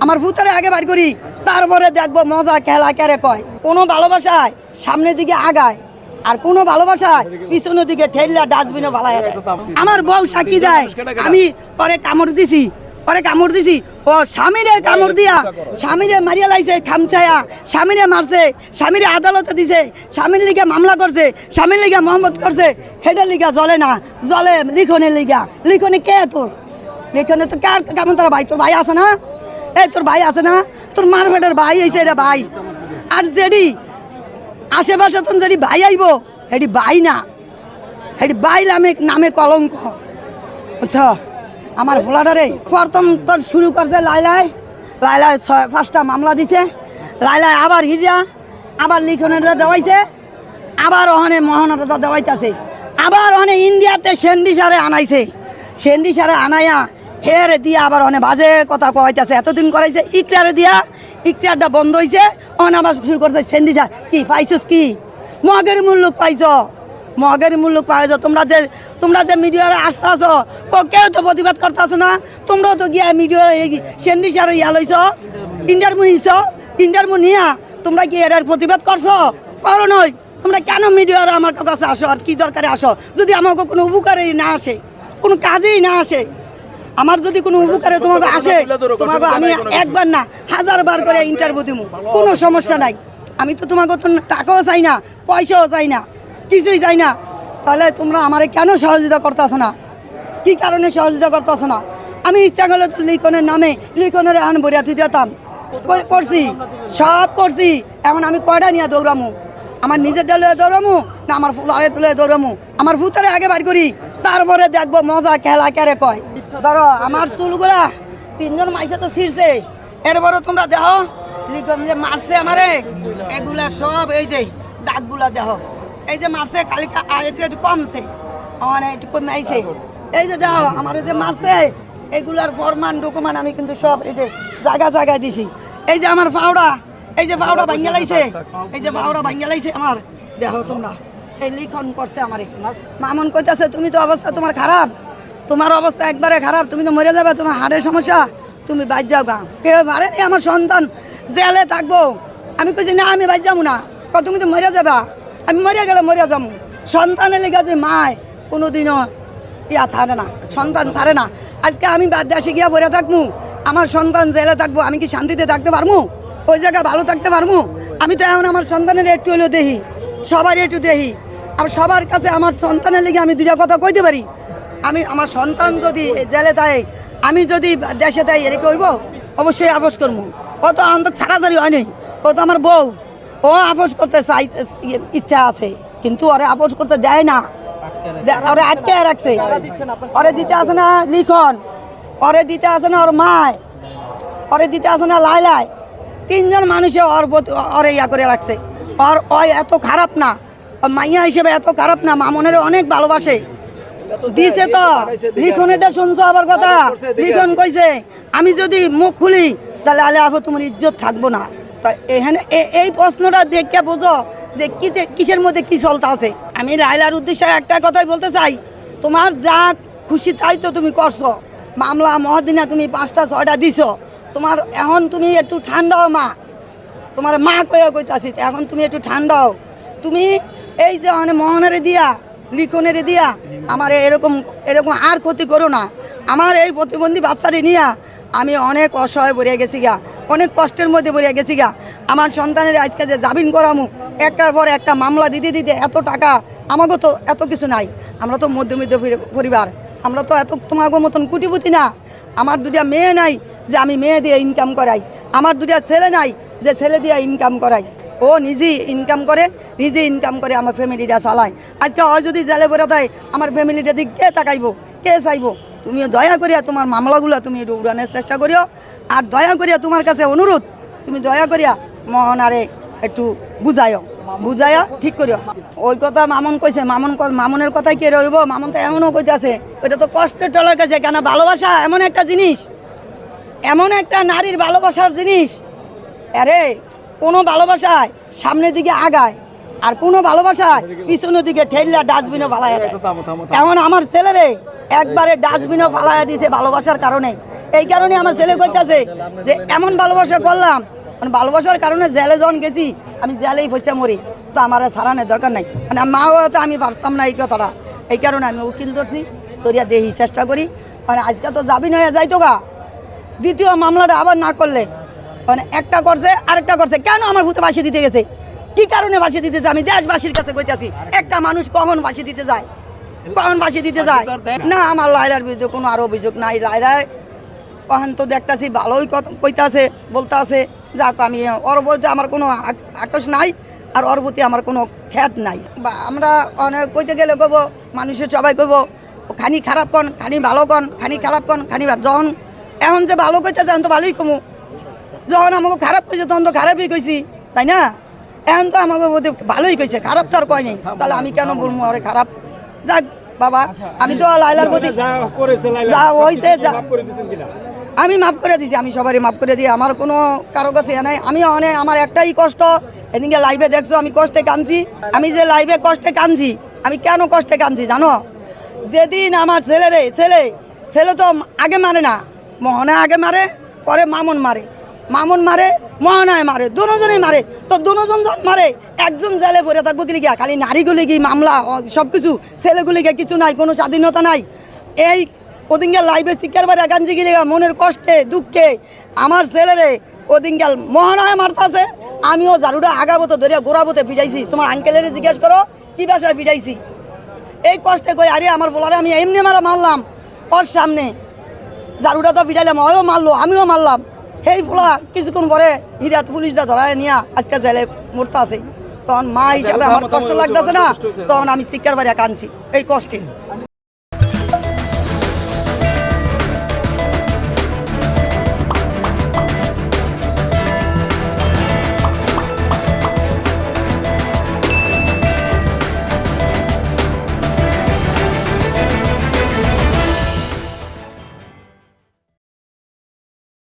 আমার ভূতারে আগে বার করি, তারপরে দেখবো মজা খেলা কেরে কয়। কোনো ভালোবাসায় সামনের দিকে আগায়, আর কোনো ভালোবাসায় পিছনের দিকে ঠেললা ডাস্টবিনে ফালায় দেয়। আমার বউ সাক্ষী দেয়, আমি পরে কামড় দিছি, ও স্বামীরে কামড় দিয়া স্বামীরে মারিয়া লাইছে খামছায়া, স্বামীরে মারছে, স্বামীরে আদালতে দিছে, স্বামীর লিগে মামলা করছে, স্বামীর লিগে মোহাম্মত করছে। হেডের লিগা জ্বলে না, জ্বলে লিখনের লিগা। লিখনে কে তোর? লিখনে তো কার কেমন? তোর ভাই, তোর ভাই আছে না? এই তোর ভাই আছে না? তোর মারফেটের ভাই হয়েছে রে ভাই। আর যেডি আশেপাশে তোর যেডি ভাই আইব, হেডি ভাই না, হেডি ভাই নামে কলঙ্ক। বুঝছো? আমার ভোলাটারে প্রথম তোর শুরু করছে লাইলায় 5টা মামলা দিছে। লাইলায় আবার হিরিয়া, আবার লিখনেটা দেওয়াইছে, আবার ওখানে মহানাটা দেওয়াইতেছে, আবার ওখানে ইন্ডিয়াতে সেন্ডি সারে আনাইছে। সেন্ডি সারে আনাইয়া হেরে দিয়া আবার ওখানে বাজে কথা কওয়াইতেছে। এতদিন করাইছে ইকরারে দিয়া, ইকরারটা বন্ধ হয়েছে, ওখানে আবার শুরু করছে সেন্ডি সার। কি পাইছস? কি মগের মূল্য পাইছ? মগের মূল্য পাইছ? তোমরা যে মিডিয়ারে আসতে আসো, কেউ তো প্রতিবাদ করতে আসো না। তোমরাও তো গিয়া মিডিয়া সেন্ডি সারে ইয়া লইছ, ইন্টারভিউ নিছ, ইন্টারভিউ নিয়া তোমরা কি এর প্রতিবাদ করছো? করো নয়। তোমরা কেন মিডিয়ারে আমার কাছে আসো? আর কি দরকারে আসো যদি আমাকে কোনো উপকারেই না আসে, কোনো কাজেই না আসে? আমার যদি কোনো উপকারে তোমাকে আসে, তোমাকে আমি একবার না 1000 বার করে ইন্টারভিউ দিব, কোনো সমস্যা নাই। আমি তো তোমাকে টাকাও চাই না, পয়সাও চাই না, কিছুই চাই না। তাহলে তোমরা আমারে কেন সহযোগিতা করতেছো না? কি কারণে সহযোগিতা করতেছো না? আমি ইচ্ছা করলে তো লিখনের নামে লিখনের এখন বরিয়া তুই দিতাম, করছি, সব করছি। এখন আমি কয়টা নিয়ে দৌড়ামু? আমার নিজের ডালে দৌড়ামু না আমার ফুলারে তুলে দৌড়ামু? আমার ভূতারে আগে বার করি, তারপরে দেখবো মজা খেলা কেরে কয়। ধরো আমার চুলগুলা 3 জন মাইসে তো ছিঁড়ছে, এরপরে তোমরা দেখো লিখন যে মারছে আমারে, এগুলা সব এই যে দাগগুলা দেখো, এই যে মারছে কালিকা একটু কমছে, মানে একটু কমে আইছে। এই যে দেখো আমার যে মারছে, এগুলার ফরমান ডকুমেন্ট আমি কিন্তু সব এই যে জায়গায় দিছি। এই যে আমার পাউডা, এই যে পাউডা ভাঙ্গা লাইছে, এই যে পাউডা ভাঙ্গা লাইছে আমার, দেখো তোমরা। এই লিখন করছে আমারে। মামুন কইতাছে তুমি তো অবস্থা তোমার খারাপ, তোমার অবস্থা একবারে খারাপ, তুমি তো মরে যাবে, তোমার হাড়ের সমস্যা, তুমি বাইর যাও গা। কেউ মারেনি আমার সন্তান জেলে থাকবো। আমি কইছি না আমি বাইর যাবো না। তুমি তো মরে যাবা, আমি মরিয়া গেলে মরিয়া যাবো। সন্তানের লেগে তুই মায় কোনোদিনও ইয়া থাকে না, সন্তান ছাড়ে না। আজকে আমি দেশে গিয়া পড়ে থাকবো, আমার সন্তান জেলে থাকবো, আমি কি শান্তিতে থাকতে পারবো? ওই জায়গায় ভালো থাকতে পারবো? আমি তো এখন আমার সন্তানের একটু হলেও দেখি, সবার একটু দেখি। আর সবার কাছে আমার সন্তানের লেগে আমি 2টা কথা কইতে পারি। আমি আমার সন্তান যদি জেলে থাকে, আমি যদি দেশে তাই এর হইব, অবশ্যই আপোষ করবো। ও তো অন্তত ছাড়াছাড়ি হয়নি, ও তো আমার বউ, ও আপোষ করতে চাই ইচ্ছা আছে, কিন্তু ওরে আপোষ করতে দেয় না, ওরে আটকে রাখছে। ওরে দিতে আসে না লিখন, ওরে দিতে আসে না ওর মায়, ওরে দিতে আসে না লাইলায়। 3 জন মানুষে ওরে ইয়া করে রাখছে। ওই এত খারাপ না, মাইয়া হিসেবে এত খারাপ না, মামুনের অনেক ভালোবাসে। দিছে তো লিখনেটা শুনছো আবার কথা? লিখন কইছে আমি যদি মুখ খুলি তাহলে আলে আফু তোমার ইজ্জত থাকবো না। তো এখানে এই প্রশ্নটা দেখে বোঝো যে কিসের মধ্যে কি চলতে আছে। আমি লাইলার উদ্দেশ্যে একটা কথাই বলতে চাই, তোমার যা খুশি তাই তো তুমি করছো। মামলা মহাদিনা তুমি 5টা 6টা দিছো। তোমার এখন তুমি একটু ঠান্ডাও মা, তোমার মা কইতাছি, এখন তুমি একটু ঠান্ডাও। তুমি এই যে মানে মোহনারে দিয়া লিখনের দিয়া আমার এরকম আর ক্ষতি করো না। আমার এই প্রতিবন্ধী বাচ্চাটি নিয়ে আমি অনেক অসহায় বরিয়া গেছি গা, অনেক কষ্টের মধ্যে বরিয়া গেছি গা। আমার সন্তানের আজকে যে জামিন করামু, একটার পর একটা মামলা দিতে এত টাকা, আমাকে তো এত কিছু নাই। আমরা তো মধ্যবিত্ত পরিবার, আমরা তো এত তোমাকে মতন কুটিপুতি না। আমার 2টা মেয়ে নাই যে আমি মেয়ে দিয়ে ইনকাম করাই, আমার 2টা ছেলে নাই যে ছেলে দিয়ে ইনকাম করাই। ও নিজেই ইনকাম করে আমার ফ্যামিলিটা চালায়। আজকে হয় যদি জেলে পড়ে দেয়, আমার ফ্যামিলিটা দিক কে তাকাইবো, কে চাইবো? তুমিও দয়া করিয়া তোমার মামলাগুলো তুমি একটু উড়ানোর চেষ্টা করিও। আর দয়া করিয়া তোমার কাছে অনুরোধ, তুমি দয়া করিয়া মোহনারে একটু বুঝাইয়া ঠিক করিও। ওই কথা মামুন কইছে, মামুনের কথাই কে রইব? মামুন তো এমনও কইতেছে, ওইটা তো কষ্টের টলা গেছে। কেন ভালোবাসা এমন একটা জিনিস, এমন একটা নারীর ভালোবাসার জিনিস। আরে কোনো ভালোবাসায় সামনের দিকে আগায়, আর কোনো ভালোবাসায় পিছনের দিকে ঠেললা ডাস্টবিনে ফালাইয়া দেয়। এখন আমার ছেলেরে একবারে ডাস্টবিনে ফালাইয়া দিয়েছে ভালোবাসার কারণে। এই কারণে আমার ছেলে কইতাছে যে এমন ভালোবাসা করলাম, মানে ভালোবাসার কারণে জেলে যখন গেছি আমি জেলেই পয়সা মরি, তো আমার আর সারানোর দরকার নাই। মানে মা হয়তো আমি পারতাম না এই কথাটা, এই কারণে আমি উকিল ধরছি, তোরিয়া দেখি চেষ্টা করি। মানে আজকে তো জামিন হয়ে যাইতো গা, দ্বিতীয় মামলাটা আবার না করলে, মানে একটা করছে আরেকটা করছে, কেন আমার ভূতে ফাঁসি দিতে গেছে, কি কারণে ফাঁসি দিতেছে? আমি দেশবাসীর কাছে কইতাছি, একটা মানুষ কখন ফাঁসি দিতে যায়, কখন ফাঁসি দিতে যায়? না, আমার লায়লার বিরুদ্ধে কোনো আর অভিযোগ নাই। লায়লায় কখন তো দেখতাছি ভালোই কইতাছে, বলতাছে, যাক আমি ওর বলতে আমার কোনো আকর্ষ নাই, আর ওর প্রতি আমার কোনো খ্যাত নাই। বা আমরা অনেক কইতে গেলে কব, মানুষের সবাই কইব খানি খারাপ কন, খানি ভালো কন, খানি খারাপ কন, খানি যখন এখন যে ভালো কইতেছে এখন তো ভালোই কমু, যখন আমাকে খারাপ কইছে তখন তো খারাপই কইছি, তাই না? এখন তো আমাকে ভালোই কইছে, খারাপ তো আর কয় নেই, তাহলে আমি কেন বলবো আরে খারাপ? যাক বাবা, আমি তো লায়লার প্রতি যা হয়েছে আমি মাফ করে দিছি, আমি সবারই মাফ করে দিই, আমার কোনো কারো কাছে নাই। আমি অনেক, আমার একটাই কষ্ট, এদিকে লাইভে দেখছো আমি কষ্টে কাঁদছি, আমি যে লাইভে কষ্টে কাঁদছি, আমি কেন কষ্টে কাঁদছি জানো? যেদিন আমার ছেলে তো আগে মারে না, মোহনা আগে মারে, পরে মামুন মারে, মোহনায় মারে, দুজনেই মারে। তো দুজন যখন মারে, একজন জেলে পড়ে থাকবো কি গিয়া? খালি নারীগুলি কি মামলা সব কিছু, ছেলেগুলিকে কিছু নাই, কোনো স্বাধীনতা নাই। এই ওদিনকাল লাইভে শিক্ষার বাড়ি গাঞ্জি গিলে মনের কষ্টে দুঃখে আমার ছেলেরে ওদিনকাল মোহনায় মারতাছে, আমিও ঝাড়ুটা আগাবো তো ধরিয়া গোড়াবোতে পিটাইছি। তোমার আঙ্কেলের জিজ্ঞেস করো কি বাসায় পিটাইছি, এই কষ্টে কই আরে আমার বলারে আমি এমনি মারলাম ওর সামনে, ঝাড়ুটা তো পিটাইলাম, ওও মারলো আমিও মারলাম। সেই ফোলা কিছুক্ষণ পরে হিরাত পুলিশরা ধরায় নিয়ে আজকে জেলে মরতে আছে। তখন মা হিসাবে আমার কষ্ট লাগতেছে না, তখন আমি শিক্ষার বাড়ি কাঁদছি এই কষ্টে।